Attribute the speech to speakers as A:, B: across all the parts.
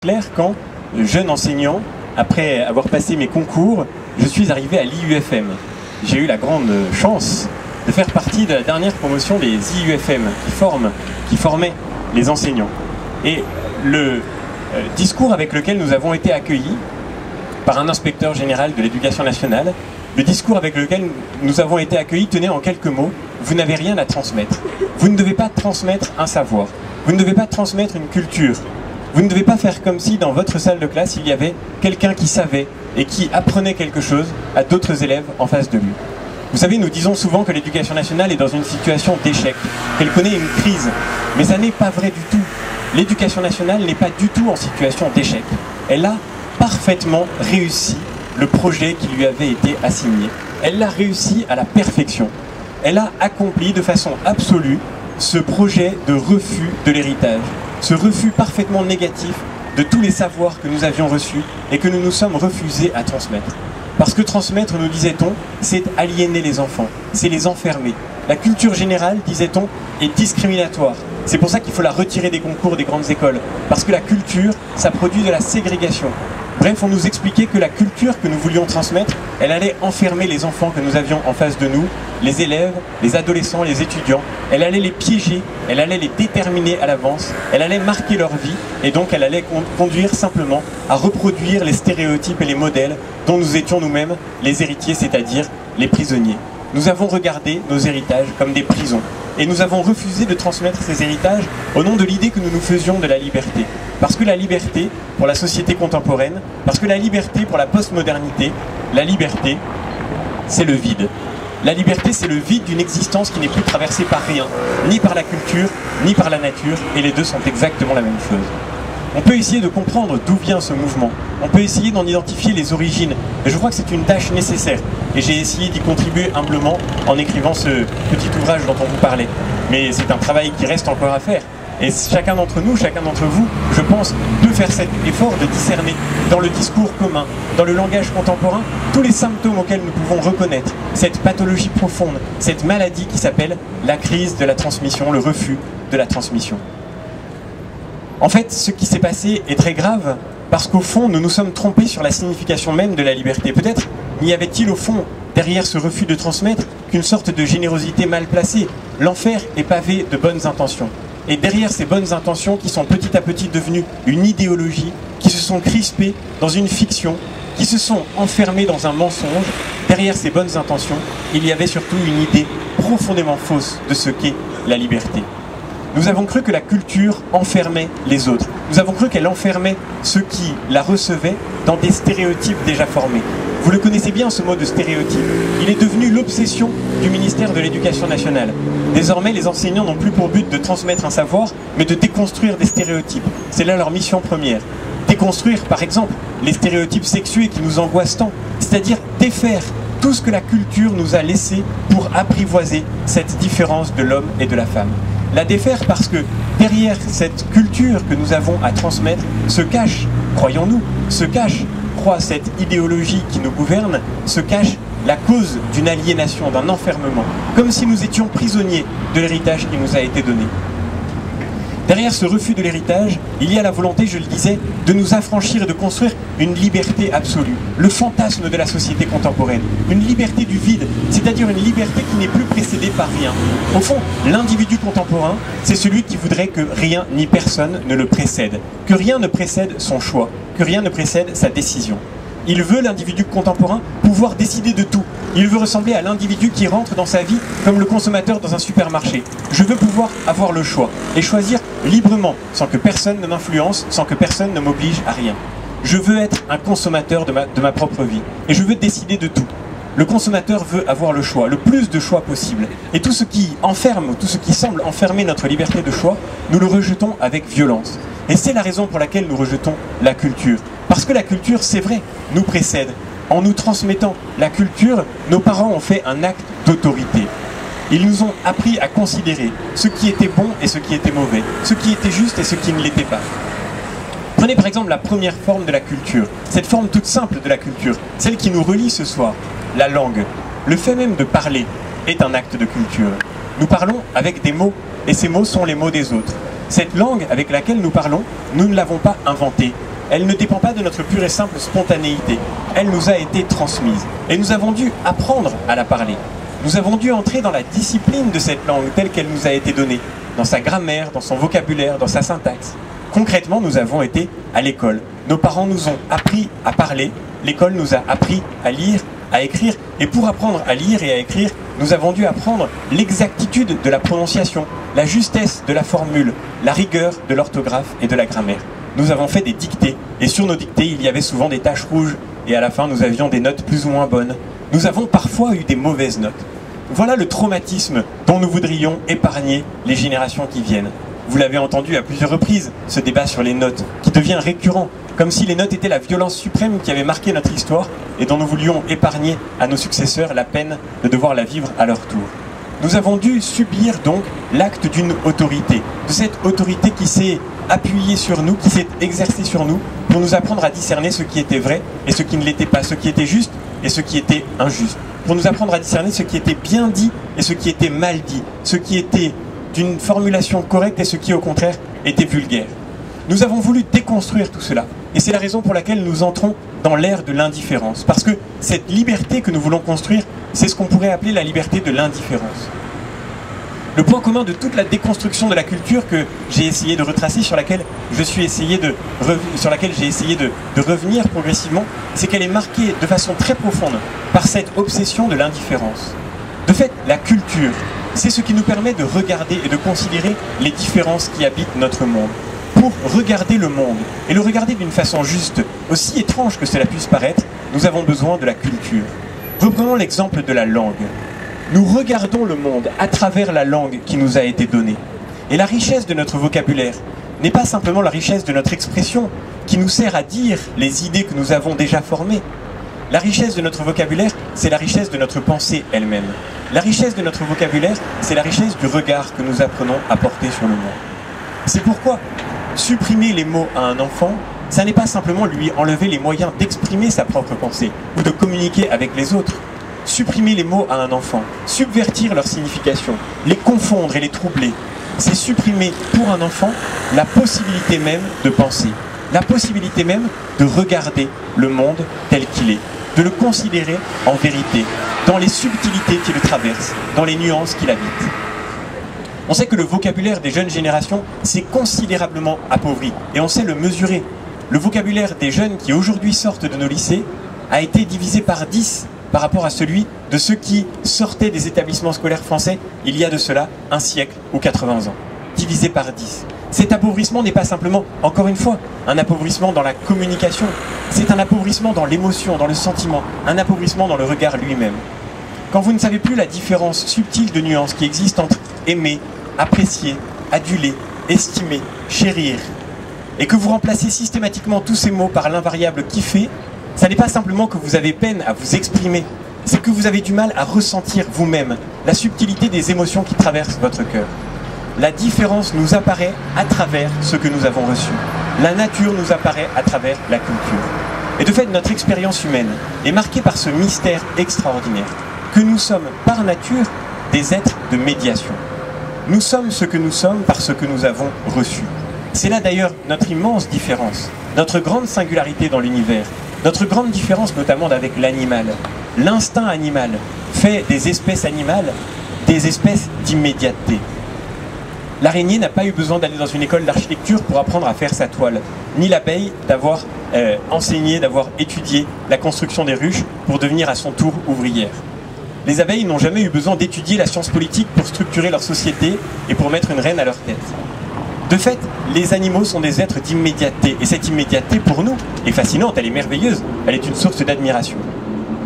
A: Clair, quand, jeune enseignant, après avoir passé mes concours, je suis arrivé à l'IUFM. J'ai eu la grande chance de faire partie de la dernière promotion des IUFM qui formaient les enseignants. Et le discours avec lequel nous avons été accueillis par un inspecteur général de l'éducation nationale, le discours avec lequel nous avons été accueillis tenait en quelques mots: vous n'avez rien à transmettre. Vous ne devez pas transmettre un savoir. Vous ne devez pas transmettre une culture. Vous ne devez pas faire comme si dans votre salle de classe il y avait quelqu'un qui savait et qui apprenait quelque chose à d'autres élèves en face de lui. Vous savez, nous disons souvent que l'éducation nationale est dans une situation d'échec, qu'elle connaît une crise. Mais ça n'est pas vrai du tout. L'éducation nationale n'est pas du tout en situation d'échec. Elle a parfaitement réussi le projet qui lui avait été assigné. Elle l'a réussi à la perfection. Elle a accompli de façon absolue ce projet de refus de l'héritage. Ce refus parfaitement négatif de tous les savoirs que nous avions reçus et que nous nous sommes refusés à transmettre. Parce que transmettre, nous disait-on, c'est aliéner les enfants, c'est les enfermer. La culture générale, disait-on, est discriminatoire. C'est pour ça qu'il faut la retirer des concours des grandes écoles. Parce que la culture, ça produit de la ségrégation. Bref, on nous expliquait que la culture que nous voulions transmettre, elle allait enfermer les enfants que nous avions en face de nous, les élèves, les adolescents, les étudiants. Elle allait les piéger, elle allait les déterminer à l'avance, elle allait marquer leur vie, et donc elle allait conduire simplement à reproduire les stéréotypes et les modèles dont nous étions nous-mêmes les héritiers, c'est-à-dire les prisonniers. Nous avons regardé nos héritages comme des prisons, et nous avons refusé de transmettre ces héritages au nom de l'idée que nous nous faisions de la liberté. Parce que la liberté, pour la société contemporaine, parce que la liberté pour la postmodernité, la liberté, c'est le vide. La liberté, c'est le vide d'une existence qui n'est plus traversée par rien, ni par la culture, ni par la nature, et les deux sont exactement la même chose. On peut essayer de comprendre d'où vient ce mouvement, on peut essayer d'en identifier les origines, et je crois que c'est une tâche nécessaire, et j'ai essayé d'y contribuer humblement en écrivant ce petit ouvrage dont on vous parlait. Mais c'est un travail qui reste encore à faire. Et chacun d'entre nous, chacun d'entre vous, je pense, peut faire cet effort de discerner dans le discours commun, dans le langage contemporain, tous les symptômes auxquels nous pouvons reconnaître cette pathologie profonde, cette maladie qui s'appelle la crise de la transmission, le refus de la transmission. En fait, ce qui s'est passé est très grave parce qu'au fond, nous nous sommes trompés sur la signification même de la liberté. Peut-être n'y avait-il au fond, derrière ce refus de transmettre, qu'une sorte de générosité mal placée. L'enfer est pavé de bonnes intentions. Et derrière ces bonnes intentions qui sont petit à petit devenues une idéologie, qui se sont crispées dans une fiction, qui se sont enfermées dans un mensonge, derrière ces bonnes intentions, il y avait surtout une idée profondément fausse de ce qu'est la liberté. Nous avons cru que la culture enfermait les autres. Nous avons cru qu'elle enfermait ceux qui la recevaient dans des stéréotypes déjà formés. Vous le connaissez bien, ce mot de stéréotype. Il est devenu l'obsession du ministère de l'Éducation nationale. Désormais, les enseignants n'ont plus pour but de transmettre un savoir, mais de déconstruire des stéréotypes. C'est là leur mission première. Déconstruire, par exemple, les stéréotypes sexués qui nous angoissent tant, c'est-à-dire défaire tout ce que la culture nous a laissé pour apprivoiser cette différence de l'homme et de la femme. La défaire parce que derrière cette culture que nous avons à transmettre se cache, croyons-nous, croit cette idéologie qui nous gouverne, se cache la cause d'une aliénation, d'un enfermement, comme si nous étions prisonniers de l'héritage qui nous a été donné. Derrière ce refus de l'héritage, il y a la volonté, je le disais, de nous affranchir et de construire une liberté absolue, le fantasme de la société contemporaine, une liberté du vide, c'est-à-dire une liberté qui n'est plus précédée par rien. Au fond, l'individu contemporain, c'est celui qui voudrait que rien ni personne ne le précède, que rien ne précède son choix, que rien ne précède sa décision. Il veut, l'individu contemporain, pouvoir décider de tout. Il veut ressembler à l'individu qui rentre dans sa vie comme le consommateur dans un supermarché. Je veux pouvoir avoir le choix et choisir librement, sans que personne ne m'influence, sans que personne ne m'oblige à rien. Je veux être un consommateur de ma propre vie et je veux décider de tout. Le consommateur veut avoir le choix, le plus de choix possible. Et tout ce qui enferme, tout ce qui semble enfermer notre liberté de choix, nous le rejetons avec violence. Et c'est la raison pour laquelle nous rejetons la culture. Parce que la culture, c'est vrai, nous précède. En nous transmettant la culture, nos parents ont fait un acte d'autorité. Ils nous ont appris à considérer ce qui était bon et ce qui était mauvais, ce qui était juste et ce qui ne l'était pas. Prenez par exemple la première forme de la culture, cette forme toute simple de la culture, celle qui nous relie ce soir, la langue. Le fait même de parler est un acte de culture. Nous parlons avec des mots, et ces mots sont les mots des autres. Cette langue avec laquelle nous parlons, nous ne l'avons pas inventée. Elle ne dépend pas de notre pure et simple spontanéité. Elle nous a été transmise. Et nous avons dû apprendre à la parler. Nous avons dû entrer dans la discipline de cette langue telle qu'elle nous a été donnée, dans sa grammaire, dans son vocabulaire, dans sa syntaxe. Concrètement, nous avons été à l'école. Nos parents nous ont appris à parler. L'école nous a appris à lire, à écrire. Et pour apprendre à lire et à écrire, nous avons dû apprendre l'exactitude de la prononciation, la justesse de la formule, la rigueur de l'orthographe et de la grammaire. Nous avons fait des dictées, et sur nos dictées, il y avait souvent des taches rouges, et à la fin, nous avions des notes plus ou moins bonnes. Nous avons parfois eu des mauvaises notes. Voilà le traumatisme dont nous voudrions épargner les générations qui viennent. Vous l'avez entendu à plusieurs reprises, ce débat sur les notes, qui devient récurrent, comme si les notes étaient la violence suprême qui avait marqué notre histoire, et dont nous voulions épargner à nos successeurs la peine de devoir la vivre à leur tour. Nous avons dû subir donc l'acte d'une autorité, de cette autorité qui s'est appuyée sur nous, qui s'est exercée sur nous, pour nous apprendre à discerner ce qui était vrai et ce qui ne l'était pas, ce qui était juste et ce qui était injuste, pour nous apprendre à discerner ce qui était bien dit et ce qui était mal dit, ce qui était d'une formulation correcte et ce qui au contraire était vulgaire. Nous avons voulu déconstruire tout cela, et c'est la raison pour laquelle nous entrons dans l'ère de l'indifférence, parce que cette liberté que nous voulons construire, c'est ce qu'on pourrait appeler la liberté de l'indifférence. Le point commun de toute la déconstruction de la culture que j'ai essayé de retracer, sur laquelle j'ai essayé de revenir progressivement, c'est qu'elle est marquée de façon très profonde par cette obsession de l'indifférence. De fait, la culture, c'est ce qui nous permet de regarder et de considérer les différences qui habitent notre monde. Pour regarder le monde, et le regarder d'une façon juste, aussi étrange que cela puisse paraître, nous avons besoin de la culture. Reprenons l'exemple de la langue. Nous regardons le monde à travers la langue qui nous a été donnée. Et la richesse de notre vocabulaire n'est pas simplement la richesse de notre expression qui nous sert à dire les idées que nous avons déjà formées. La richesse de notre vocabulaire, c'est la richesse de notre pensée elle-même. La richesse de notre vocabulaire, c'est la richesse du regard que nous apprenons à porter sur le monde. C'est pourquoi supprimer les mots à un enfant, ça n'est pas simplement lui enlever les moyens d'exprimer sa propre pensée ou de communiquer avec les autres. Supprimer les mots à un enfant, subvertir leur signification, les confondre et les troubler, c'est supprimer pour un enfant la possibilité même de penser, la possibilité même de regarder le monde tel qu'il est, de le considérer en vérité, dans les subtilités qui le traversent, dans les nuances qui l'habitent. On sait que le vocabulaire des jeunes générations s'est considérablement appauvri, et on sait le mesurer. Le vocabulaire des jeunes qui aujourd'hui sortent de nos lycées a été divisé par 10 par rapport à celui de ceux qui sortaient des établissements scolaires français il y a de cela un siècle ou 80 ans. Divisé par 10. Cet appauvrissement n'est pas simplement, encore une fois, un appauvrissement dans la communication, c'est un appauvrissement dans l'émotion, dans le sentiment, un appauvrissement dans le regard lui-même. Quand vous ne savez plus la différence subtile de nuances qui existe entre aimer, apprécier, aduler, estimer, chérir, et que vous remplacez systématiquement tous ces mots par l'invariable kiffer, ça n'est pas simplement que vous avez peine à vous exprimer, c'est que vous avez du mal à ressentir vous-même la subtilité des émotions qui traversent votre cœur. La différence nous apparaît à travers ce que nous avons reçu. La nature nous apparaît à travers la culture. Et de fait, notre expérience humaine est marquée par ce mystère extraordinaire, que nous sommes par nature des êtres de médiation. Nous sommes ce que nous sommes par ce que nous avons reçu. C'est là d'ailleurs notre immense différence, notre grande singularité dans l'univers, notre grande différence notamment avec l'animal. L'instinct animal fait des espèces animales des espèces d'immédiateté. L'araignée n'a pas eu besoin d'aller dans une école d'architecture pour apprendre à faire sa toile, ni l'abeille d'avoir enseigné, d'avoir étudié la construction des ruches pour devenir à son tour ouvrière. Les abeilles n'ont jamais eu besoin d'étudier la science politique pour structurer leur société et pour mettre une reine à leur tête. De fait, les animaux sont des êtres d'immédiateté, et cette immédiateté, pour nous, est fascinante, elle est merveilleuse, elle est une source d'admiration.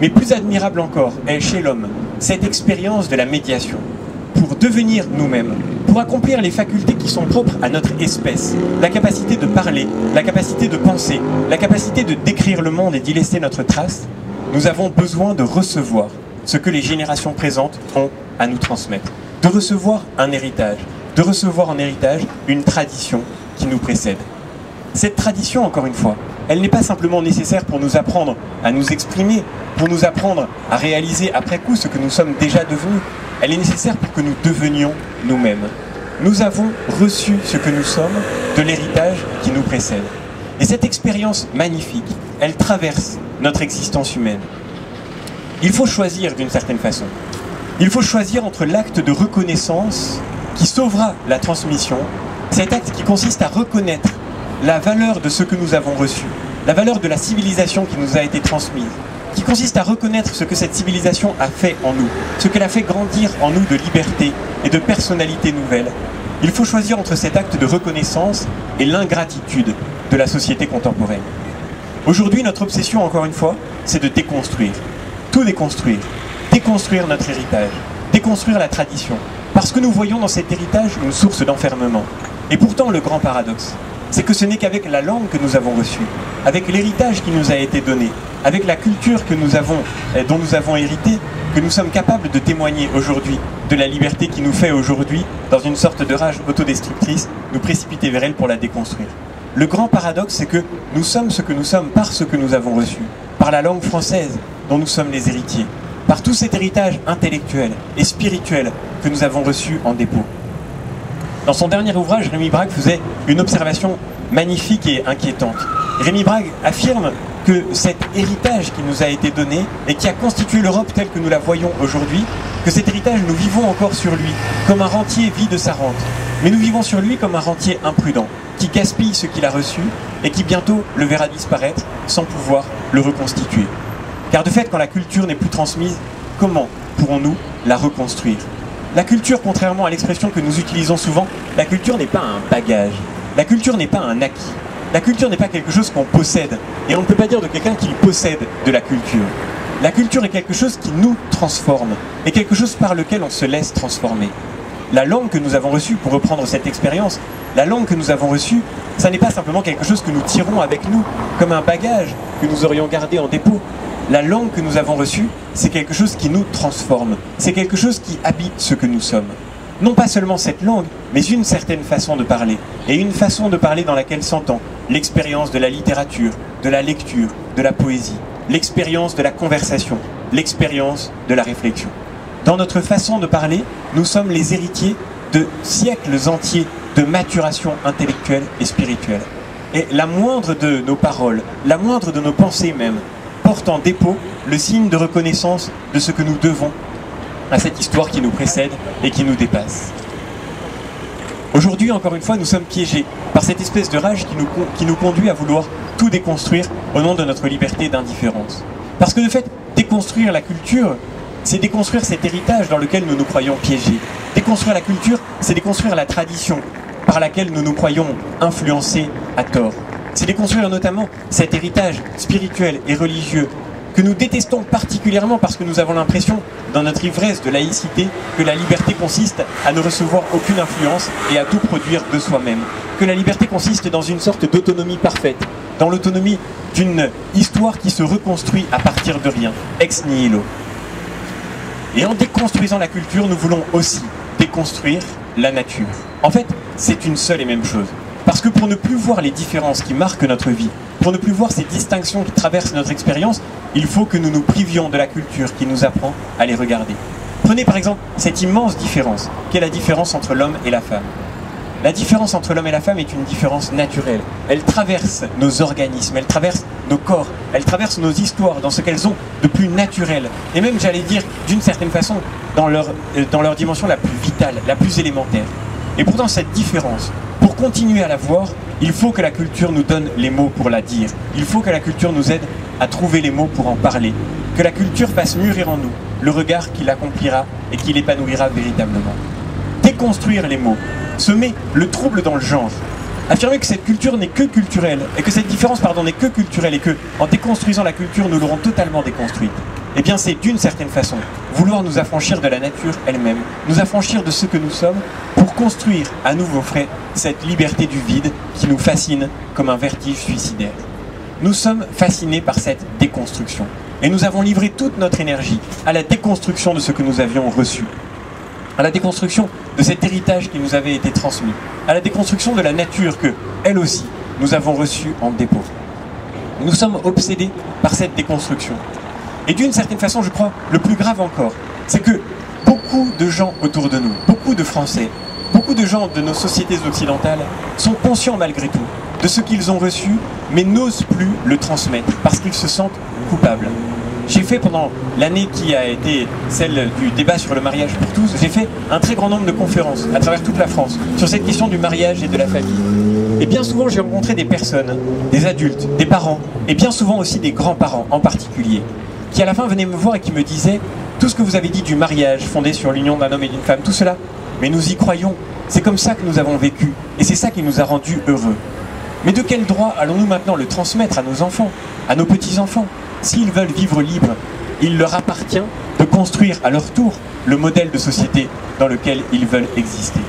A: Mais plus admirable encore est chez l'homme cette expérience de la médiation, pour devenir nous-mêmes, pour accomplir les facultés qui sont propres à notre espèce, la capacité de parler, la capacité de penser, la capacité de décrire le monde et d'y laisser notre trace, nous avons besoin de recevoir ce que les générations présentes ont à nous transmettre, de recevoir un héritage, de recevoir en héritage une tradition qui nous précède. Cette tradition, encore une fois, elle n'est pas simplement nécessaire pour nous apprendre à nous exprimer, pour nous apprendre à réaliser après coup ce que nous sommes déjà devenus. Elle est nécessaire pour que nous devenions nous-mêmes. nous avons reçu ce que nous sommes de l'héritage qui nous précède. Et cette expérience magnifique, elle traverse notre existence humaine. Il faut choisir d'une certaine façon. Il faut choisir entre l'acte de reconnaissance qui sauvera la transmission, cet acte qui consiste à reconnaître la valeur de ce que nous avons reçu, la valeur de la civilisation qui nous a été transmise, qui consiste à reconnaître ce que cette civilisation a fait en nous, ce qu'elle a fait grandir en nous de liberté et de personnalité nouvelle. Il faut choisir entre cet acte de reconnaissance et l'ingratitude de la société contemporaine. Aujourd'hui, notre obsession, encore une fois, c'est de déconstruire, tout déconstruire, déconstruire notre héritage, déconstruire la tradition, parce que nous voyons dans cet héritage une source d'enfermement. Et pourtant, le grand paradoxe, c'est que ce n'est qu'avec la langue que nous avons reçue, avec l'héritage qui nous a été donné, avec la culture que dont nous avons hérité, que nous sommes capables de témoigner aujourd'hui de la liberté qui nous fait aujourd'hui, dans une sorte de rage autodestructrice, nous précipiter vers elle pour la déconstruire. Le grand paradoxe, c'est que nous sommes ce que nous sommes par ce que nous avons reçu, par la langue française dont nous sommes les héritiers, par tout cet héritage intellectuel et spirituel que nous avons reçu en dépôt. Dans son dernier ouvrage, Rémi Brague faisait une observation magnifique et inquiétante. Rémi Brague affirme que cet héritage qui nous a été donné et qui a constitué l'Europe telle que nous la voyons aujourd'hui, que cet héritage, nous vivons encore sur lui, comme un rentier vit de sa rente. Mais nous vivons sur lui comme un rentier imprudent, qui gaspille ce qu'il a reçu et qui bientôt le verra disparaître sans pouvoir le reconstituer. Car de fait, quand la culture n'est plus transmise, comment pourrons-nous la reconstruire? La culture, contrairement à l'expression que nous utilisons souvent, la culture n'est pas un bagage, la culture n'est pas un acquis, la culture n'est pas quelque chose qu'on possède, et on ne peut pas dire de quelqu'un qu'il possède de la culture. La culture est quelque chose qui nous transforme, et quelque chose par lequel on se laisse transformer. La langue que nous avons reçue, pour reprendre cette expérience, la langue que nous avons reçue, ça n'est pas simplement quelque chose que nous tirons avec nous, comme un bagage que nous aurions gardé en dépôt. La langue que nous avons reçue, c'est quelque chose qui nous transforme, c'est quelque chose qui habite ce que nous sommes. Non pas seulement cette langue, mais une certaine façon de parler, et une façon de parler dans laquelle s'entend l'expérience de la littérature, de la lecture, de la poésie, l'expérience de la conversation, l'expérience de la réflexion. Dans notre façon de parler, nous sommes les héritiers de siècles entiers de maturation intellectuelle et spirituelle. Et la moindre de nos paroles, la moindre de nos pensées même, porte en dépôt le signe de reconnaissance de ce que nous devons à cette histoire qui nous précède et qui nous dépasse. Aujourd'hui, encore une fois, nous sommes piégés par cette espèce de rage qui nous conduit à vouloir tout déconstruire au nom de notre liberté d'indifférence. Parce que de fait, déconstruire la culture, c'est déconstruire cet héritage dans lequel nous nous croyons piégés. Déconstruire la culture, c'est déconstruire la tradition par laquelle nous nous croyons influencés à tort. C'est déconstruire notamment cet héritage spirituel et religieux que nous détestons particulièrement parce que nous avons l'impression, dans notre ivresse de laïcité, que la liberté consiste à ne recevoir aucune influence et à tout produire de soi-même. Que la liberté consiste dans une sorte d'autonomie parfaite, dans l'autonomie d'une histoire qui se reconstruit à partir de rien, ex nihilo. Et en déconstruisant la culture, nous voulons aussi déconstruire la nature. En fait, c'est une seule et même chose. Parce que pour ne plus voir les différences qui marquent notre vie, pour ne plus voir ces distinctions qui traversent notre expérience, il faut que nous nous privions de la culture qui nous apprend à les regarder. Prenez par exemple cette immense différence, qu'est la différence entre l'homme et la femme. La différence entre l'homme et la femme est une différence naturelle. Elle traverse nos organismes, elle traverse nos corps, elle traverse nos histoires dans ce qu'elles ont de plus naturel. Et même, j'allais dire, d'une certaine façon, dans leur dimension la plus vitale, la plus élémentaire. Et pourtant, cette différence, pour continuer à la voir, il faut que la culture nous donne les mots pour la dire. Il faut que la culture nous aide à trouver les mots pour en parler. Que la culture fasse mûrir en nous le regard qui l'accomplira et qui l'épanouira véritablement. Déconstruire les mots, semer le trouble dans le genre. Affirmer que cette culture n'est que culturelle, et que cette différence, n'est que culturelle, et que, en déconstruisant la culture, nous l'aurons totalement déconstruite. Eh bien, c'est d'une certaine façon vouloir nous affranchir de la nature elle-même, nous affranchir de ce que nous sommes, pour construire à nouveau frais cette liberté du vide qui nous fascine comme un vertige suicidaire. Nous sommes fascinés par cette déconstruction, et nous avons livré toute notre énergie à la déconstruction de ce que nous avions reçu, à la déconstruction de cet héritage qui nous avait été transmis, à la déconstruction de la nature que, elle aussi, nous avons reçue en dépôt. Nous sommes obsédés par cette déconstruction. Et d'une certaine façon, je crois, le plus grave encore, c'est que beaucoup de gens autour de nous, beaucoup de Français, Beaucoup de gens de nos sociétés occidentales sont conscients malgré tout de ce qu'ils ont reçu, mais n'osent plus le transmettre parce qu'ils se sentent coupables. J'ai fait pendant l'année qui a été celle du débat sur le mariage pour tous, j'ai fait un très grand nombre de conférences à travers toute la France sur cette question du mariage et de la famille. Et bien souvent j'ai rencontré des personnes, des adultes, des parents, et bien souvent aussi des grands-parents en particulier, qui à la fin venaient me voir et qui me disaient « Tout ce que vous avez dit du mariage fondé sur l'union d'un homme et d'une femme, tout cela, mais nous y croyons, c'est comme ça que nous avons vécu, et c'est ça qui nous a rendus heureux. Mais de quel droit allons-nous maintenant le transmettre à nos enfants, à nos petits-enfants ? S'ils veulent vivre libres, il leur appartient de construire à leur tour le modèle de société dans lequel ils veulent exister. »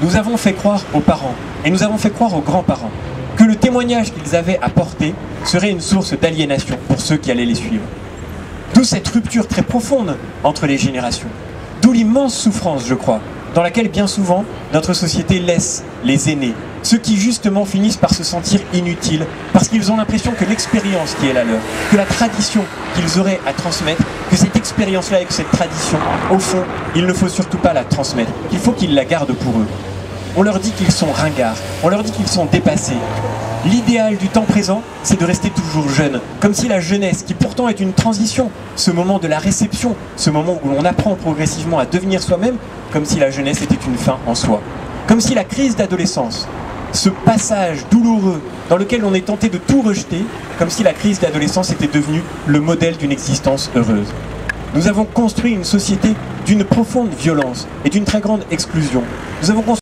A: Nous avons fait croire aux parents, et nous avons fait croire aux grands-parents, que le témoignage qu'ils avaient apporté serait une source d'aliénation pour ceux qui allaient les suivre. D'où cette rupture très profonde entre les générations. D'où l'immense souffrance, je crois, dans laquelle bien souvent notre société laisse les aînés, ceux qui justement finissent par se sentir inutiles, parce qu'ils ont l'impression que l'expérience qui est la leur, que la tradition qu'ils auraient à transmettre, que cette expérience-là avec cette tradition, au fond, il ne faut surtout pas la transmettre, qu'il faut qu'ils la gardent pour eux. On leur dit qu'ils sont ringards, on leur dit qu'ils sont dépassés. L'idéal du temps présent, c'est de rester toujours jeune, comme si la jeunesse, qui pourtant est une transition, ce moment de la réception, ce moment où l'on apprend progressivement à devenir soi-même, comme si la jeunesse était une fin en soi. Comme si la crise d'adolescence, ce passage douloureux dans lequel on est tenté de tout rejeter, comme si la crise d'adolescence était devenue le modèle d'une existence heureuse. Nous avons construit une société d'une profonde violence et d'une très grande exclusion. Nous avons construit